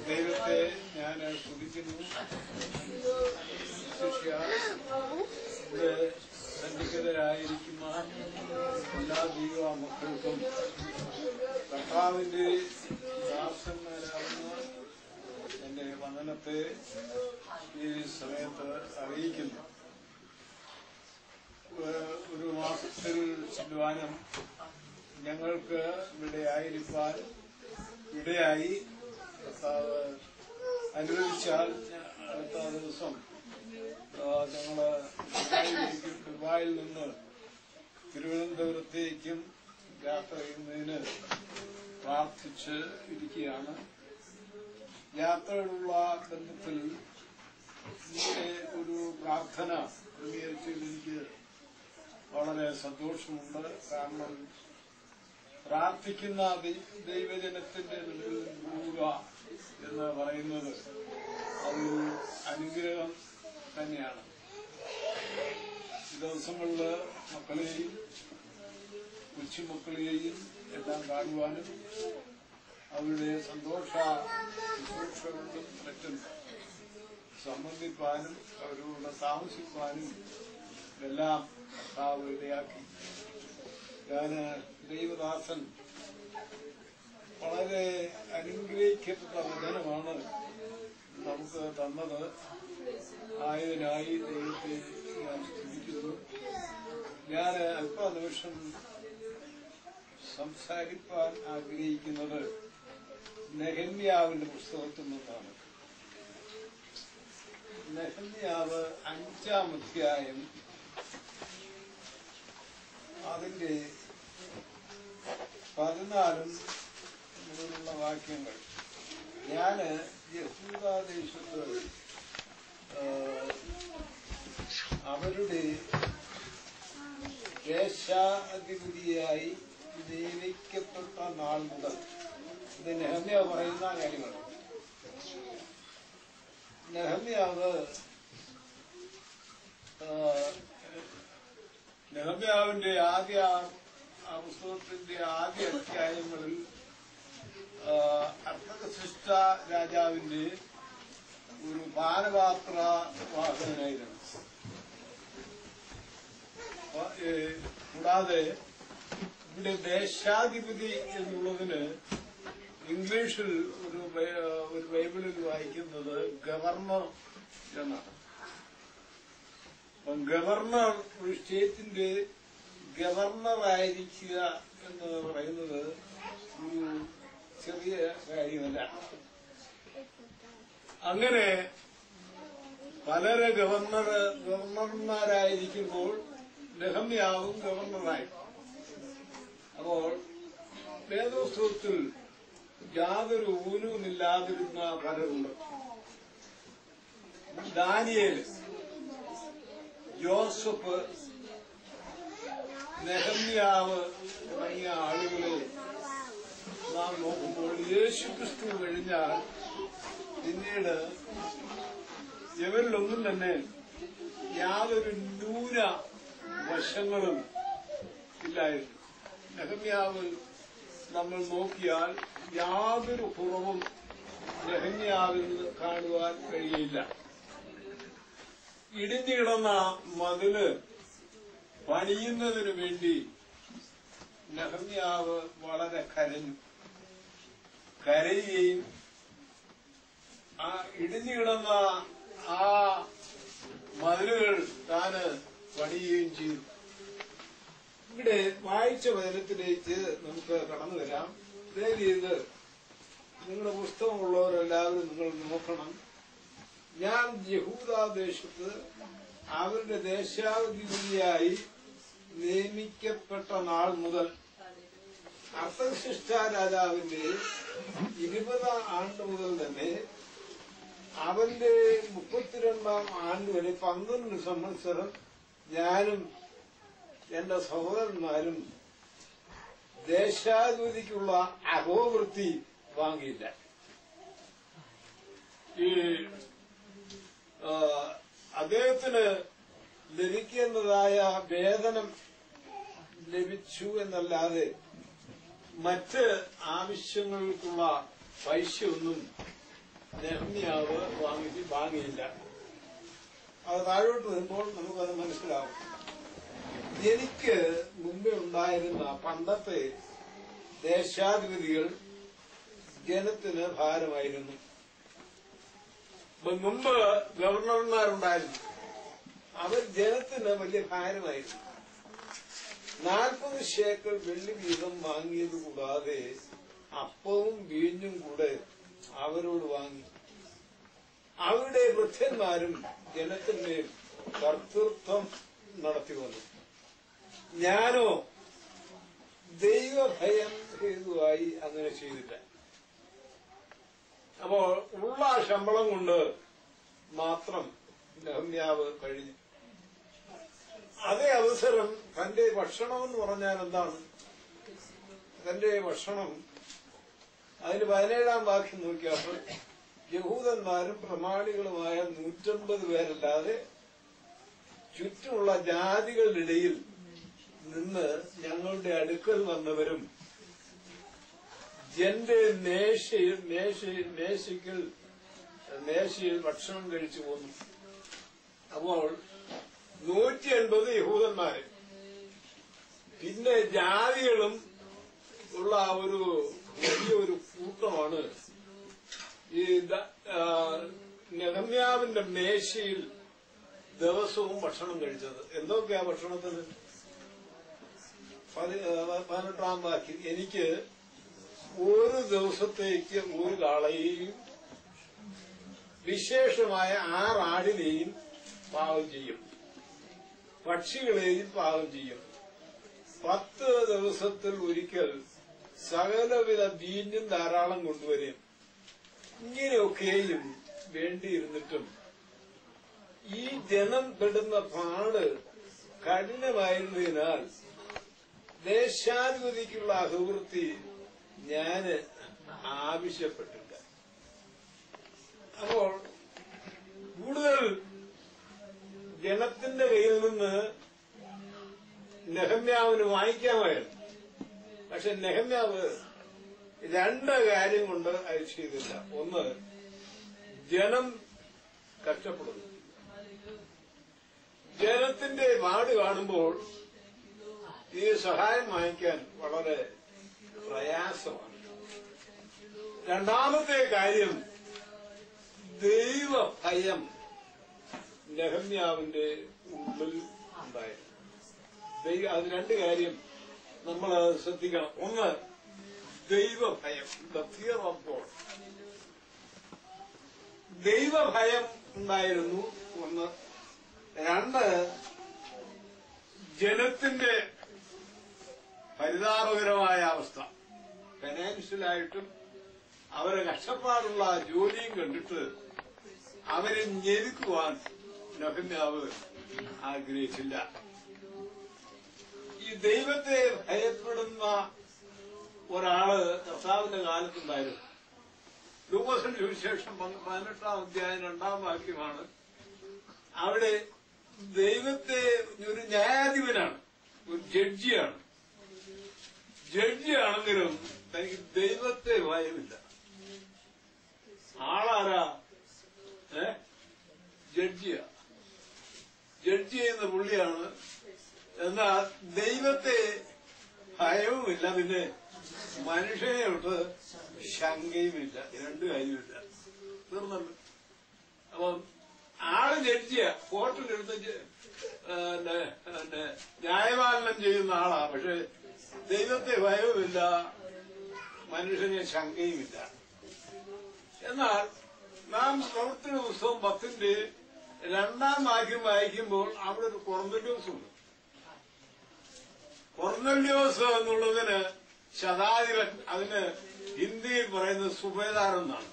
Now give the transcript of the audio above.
ദൈവത്തെ ഞാൻ സ്തുതിക്കുന്നു. ഇവിടെ സന്നിഹിതരായിരിക്കുന്ന എല്ലാ ദൈവ മക്കൾക്കും കർത്താവിന്റെ ദാസന്മാരാകുന്ന എന്റെ വന്ദനത്തെ ഈ സമയത്ത് അറിയിക്കുന്നു. ഒരു മാസത്തിൽ ചിന്തുവാനും ഞങ്ങൾക്ക് ഇവിടെയായിരിക്കാൻ ഇടയായി. കർത്താവ് അനുവദിച്ചാൽ അടുത്ത ദിവസം ഞങ്ങള് ദുബായിൽ നിന്ന് തിരുവനന്തപുരത്തേക്കും യാത്ര ചെയ്യുന്നതിന് പ്രാർത്ഥിച്ച് ഇരിക്കുകയാണ്. യാത്രയുള്ള ബന്ധത്തിൽ ഇതിന്റെ ഒരു പ്രാർത്ഥന ക്രമീകരിച്ചതിൽ എനിക്ക് വളരെ സന്തോഷമുണ്ട്. കാരണം പ്രാർത്ഥിക്കുന്ന ദൈവജനത്തിന്റെ മുന്നിൽ പോവുക എന്ന് പറയുന്നത് അതൊരു അനുഗ്രഹം തന്നെയാണ്. ഈ ദിവസങ്ങളിൽ മക്കളെയും കൊച്ചുമക്കളെയും എല്ലാം കാണുവാനും അവരുടെ ശുശ്രൂഷകളിലും മറ്റും സംബന്ധിപ്പാനും അവരോട് താമസിപ്പാനും എല്ലാം കർത്താവ് ഇടയാക്കി. ഞാൻ ദൈവദാസൻ വളരെ അനുഗ്രഹിക്കപ്പെട്ട വചനമാണ് നമുക്ക് തന്നത്. ആയതിനായി ദൈവത്തെ ഞാൻ സ്തുതിക്കുന്നു. ഞാൻ അല്പനിമിഷം സംസാരിക്കാൻ ആഗ്രഹിക്കുന്നത് നെഹമ്യാവിന്റെ പുസ്തകത്തിൽ നിന്നാണ്. നെഹമ്യാവ് 5-ാം അധ്യായം അതിന്റെ 14 മുതലുള്ള വാക്യങ്ങൾ. ഞാന് യഹൂദാദേശത്ത് അവരുടെ ദേശാധിപതിയായി നിയമിക്കപ്പെട്ട നാൾ മുതൽ, ഇത് നെഹമ്യാവ് പറയുന്ന കാര്യങ്ങൾ. നെഹമ്യാവിന്റെ പുസ്തകത്തിന്റെ ആദ്യ അധ്യായങ്ങളിൽ അർത്ഥകശിഷ്ട രാജാവിന്റെ ഒരു പാനപാത്ര വാഹകനായിരുന്നു. കൂടാതെ ഇവിടെ ദേശാധിപതി എന്നുള്ളതിന് ഇംഗ്ലീഷിൽ ഒരു ബൈബിളിൽ വായിക്കുന്നത് ഗവർണർ എന്നാണ്. അപ്പം ഗവർണർ, ഒരു സ്റ്റേറ്റിന്റെ ഗവർണറായിരിക്കുക എന്ന് പറയുന്നത് ഒരു ചെറിയ കാര്യമല്ല. അങ്ങനെ പലരെ ഗവർണർമാരായിരിക്കുമ്പോൾ നെഹമ്യാവും ഗവർണറായി. അപ്പോൾ വേദപുസ്തകത്തിൽ യാതൊരു ഊനവുമില്ലാതിരുന്ന പലരുണ്ട്. ദാനിയേൽ, ജോസഫ്, നെഹമ്യാവ് തുടങ്ങിയ ആളുകളെ നാം നോക്കുമ്പോൾ യേശുക്രിസ്തു കഴിഞ്ഞാൽ പിന്നീട് ഇവരിലൊന്നും തന്നെ യാതൊരു ന്യൂന വശങ്ങളും ഇല്ലായിരുന്നു. നെഹമ്യാവ് നമ്മൾ നോക്കിയാൽ യാതൊരു കുറവും നെഹമ്യാവിൽ കാണുവാൻ കഴിയില്ല. ഇടിഞ്ഞു കിടന്ന മതില് പണിയുന്നതിനു വേണ്ടി നെഹമ്യാവ് വളരെ കരയുകയും ആ ഇടിഞ്ഞു കിടന്ന ആ മതിലുകൾ താന് പണിയുകയും ചെയ്തു. ഇവിടെ വായിച്ച വചനത്തിലേക്ക് നമുക്ക് കടന്നു വരാം. ഇത് നിങ്ങളുടെ പുസ്തകമുള്ളവരെല്ലാവരും നിങ്ങൾ നോക്കണം. ഞാൻ യഹൂദാദേശത്ത് അവരുടെ ദേശാധിപതിയായി നിയമിക്കപ്പെട്ട നാൾ മുതൽ അർത്ഥകശിഷ്ട രാജാവിന്റെ 20-ാം ആണ്ട് മുതൽ തന്നെ അവന്റെ 32-ാം ആണ്ട് വരെ 12 സംവത്സരം ഞാനും എന്റെ സഹോദരന്മാരും ദേശാധിപതിക്കുള്ള അഹോവൃത്തി വാങ്ങിയില്ല. ഈ അദ്ദേഹത്തിന് ലഭിക്കേണ്ടതായ വേതനം ലഭിച്ചു എന്നല്ലാതെ മറ്റ് ആവശ്യങ്ങൾക്കുള്ള പൈസയൊന്നും നെഹമ്യാവ് വാങ്ങിയില്ല. അത് താഴോട്ട് വരുമ്പോൾ നമുക്കത് മനസ്സിലാവും. എനിക്ക് മുമ്പേ ഉണ്ടായിരുന്ന പണ്ടത്തെ ദേശാധിപതികൾ ജനത്തിന് ഭാരമായിരുന്നു. മുമ്പ് ഗവർണർമാരുണ്ടായിരുന്നു, അവർ ജനത്തിന് വലിയ ഭാരമായിരുന്നു. 40 ശേക്കൽ വെള്ളി വീതം വാങ്ങിയത് കൂടാതെ അപ്പവും വീഞ്ഞും കൂടെ അവരോട് വാങ്ങി. അവരുടെ വൃദ്ധന്മാരും ജനത്തിന്റെ കർത്തൃത്വം നടത്തി വന്നു. ഞാനോ ദൈവഭയം ഹേതുവായി അങ്ങനെ ചെയ്തില്ല. അപ്പോൾ ഉള്ള ശമ്പളം കൊണ്ട് മാത്രം നെഹമ്യാവ് കഴിഞ്ഞു. അതേ അവസരം തന്റെ ഭക്ഷണമെന്ന് പറഞ്ഞാൽ എന്താണ്? തന്റെ ഭക്ഷണം അതിന് 17-ാം വാക്യം നോക്കിയപ്പോൾ യഹൂദന്മാരും പ്രമാണികളുമായ 150 പേരല്ലാതെ ചുറ്റുമുള്ള ജാതികളുടെ ഇടയിൽ നിന്ന് ഞങ്ങളുടെ അടുക്കൽ വന്നവരും എന്റെ മേശയിൽ ഭക്ഷണം കഴിച്ചു പോന്നു. അപ്പോൾ 180 യഹൂദന്മാര്, പിന്നെ ജാതികളും ഉള്ള ഒരു വലിയൊരു കൂട്ടമാണ് ഈ നെഹമ്യാവിന്റെ മേശയിൽ ദിവസവും ഭക്ഷണം കഴിച്ചത്. എന്തൊക്കെയാ ഭക്ഷണത്തിന്? 18-ാം വാക്യം, എനിക്ക് ഒരു ദിവസത്തേക്ക് ഒരു കാളയെയും വിശേഷമായ 6 ആടിനെയും പാകം ചെയ്യും, പക്ഷികളെയും പാകം ചെയ്യും. 10 ദിവസത്തിൽ ഒരിക്കൽ സകലവിധ വീഞ്ഞും ധാരാളം കൊണ്ടുവരും. ഇങ്ങനെയൊക്കെയും വേണ്ടിയിരുന്നിട്ടും ഈ ജനം പെടുന്ന പാട് കഠിനമായിരുന്നതിനാൽ ദേശാധിപതിക്കുള്ള അഭിവൃദ്ധി ഞാൻ ആവശ്യപ്പെട്ടില്ല. അപ്പോൾ കൂടുതൽ ജനത്തിന്റെ കയ്യിൽ നിന്ന് നെഹമ്യാവിന് വാങ്ങിക്കാമായിരുന്നു. പക്ഷെ നെഹമ്യാവ് 2 കാര്യം കൊണ്ട് അത് ചെയ്തില്ല. ഒന്ന്, ജനം കഷ്ടപ്പെടുന്നു. ജനത്തിന്റെ പാട് കാണുമ്പോൾ ഈ സഹായം വാങ്ങിക്കാൻ വളരെ പ്രയാസമാണ്. രണ്ടാമത്തെ കാര്യം, ദൈവഭയം നെഹമ്യാവിന്റെ ഉള്ളിൽ ഉണ്ടായിരുന്നു. അത് 2 കാര്യം നമ്മൾ ശ്രദ്ധിക്കണം. ഒന്ന്, ദൈവഭയം, ദ ഫിയർ ഓഫ് ഗോഡ്. ദൈവഭയം ഉണ്ടായിരുന്നു. ഒന്ന്. 2, ജനത്തിന്റെ പരിതാപകരമായ അവസ്ഥ. ഫൈനാൻഷ്യലായിട്ടും അവരെ കഷ്ടപ്പാടുള്ള ജോലിയും കണ്ടിട്ട് അവരെ ഞെരുക്കുവാൻ നെഹമ്യാവ് ആഗ്രഹിച്ചില്ല. ഈ ദൈവത്തെ ഭയപ്പെടുന്ന ഒരാള് കർത്താവിന്റെ കാലത്തുണ്ടായിരുന്നു. ലൂക്കോസിന്റെ സുവിശേഷം 18-ാം അധ്യായം 2-ാം വാക്യമാണ്. അവിടെ ദൈവത്തെ ഒരു ന്യായാധിപനാണ്, ഒരു ജഡ്ജിയാണ്. ജഡ്ജിയാണെങ്കിലും തനിക്ക് ദൈവത്തെ ഭയമില്ല. ആളാരാ? ജഡ്ജിയാ. ജഡ്ജി ചെയ്യുന്ന പുള്ളിയാണ്. എന്നാൽ ദൈവത്തെ ഭയവുമില്ല, പിന്നെ മനുഷ്യനെയോട്ട് ശങ്കയുമില്ല. 2 കാര്യമില്ല. തീർന്നല്ലോ. അപ്പം ആള് ജഡ്ജിയാ, കോർട്ടിലെടുത്ത് ന്യായപാലനം ചെയ്യുന്ന ആളാ. പക്ഷെ ദൈവത്തെ ഭയവുമില്ല, മനുഷ്യനെ ശങ്കയുമില്ല. എന്നാൽ നാം പ്രവൃത്തിയുടെ പുസ്തകം 10-ന്റെ 2-ാം വാക്യം വായിക്കുമ്പോൾ അവിടെ ഒരു കൊർന്നല്യോസ് ഉണ്ട്. കൊർന്നല്യോസ് എന്നുള്ളതിന് ശതാധിപൻ, അതിന് ഹിന്ദിയിൽ പറയുന്നത് സുബേദാർ എന്നാണ്.